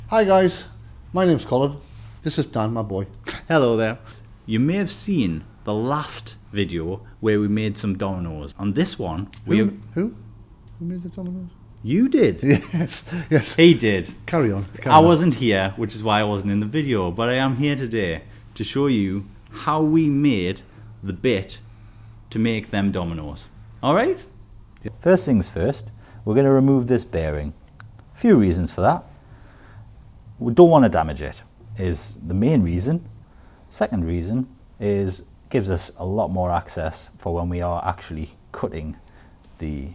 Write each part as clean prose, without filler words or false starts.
Hi guys, my name's Colin. This is Dan, my boy. Hello there. You may have seen the last video where we made some dominoes. On this one, Who made the dominoes? You did. Yes. He did. Carry on. I wasn't here, which is why I wasn't in the video, but I am here today to show you how we made the bit to make them dominoes. Alright? Yeah. First things first, we're going to remove this bearing. A few reasons for that. We don't want to damage it, is the main reason. Second reason is gives us a lot more access for when we are actually cutting the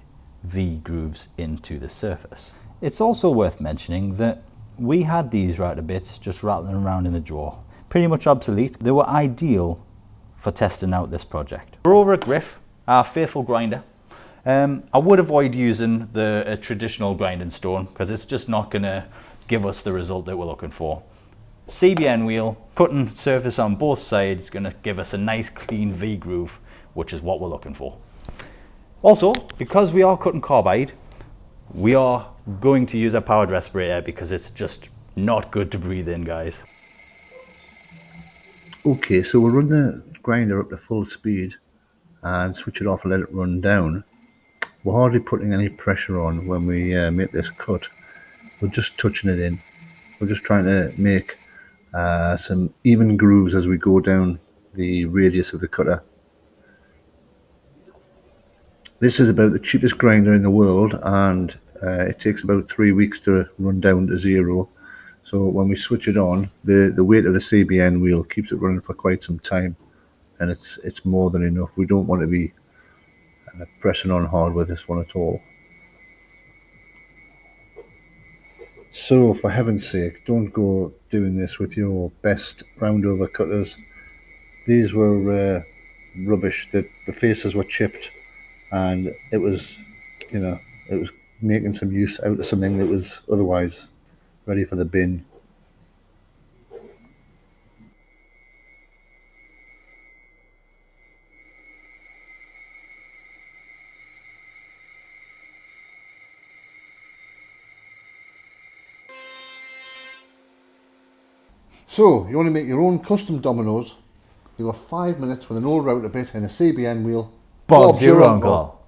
V grooves into the surface. It's also worth mentioning that we had these router bits just rattling around in the drawer, pretty much obsolete. They were ideal for testing out this project. We're over at Griff, our faithful grinder. I would avoid using a traditional grinding stone because it's just not going to give us the result that we're looking for. CBN wheel, cutting surface on both sides, is going to give us a nice clean V groove, which is what we're looking for. Also, because we are cutting carbide, we are going to use a powered respirator because it's just not good to breathe in, guys. Okay, so we'll run the grinder up to full speed and switch it off and let it run down. We're hardly putting any pressure on when we make this cut. We're just touching it in. We're just trying to make some even grooves as we go down the radius of the cutter. This is about the cheapest grinder in the world, and it takes about 3 weeks to run down to zero. So when we switch it on, the weight of the CBN wheel keeps it running for quite some time, and it's more than enough. We don't want to be pressing on hard with this one at all. So for heaven's sake, don't go doing this with your best round over cutters. These were rubbish. The faces were chipped, and it was making some use out of something that was otherwise ready for the bin. So, you want to make your own custom dominoes? You have 5 minutes with an old router bit and a CBN wheel. Bob's your uncle.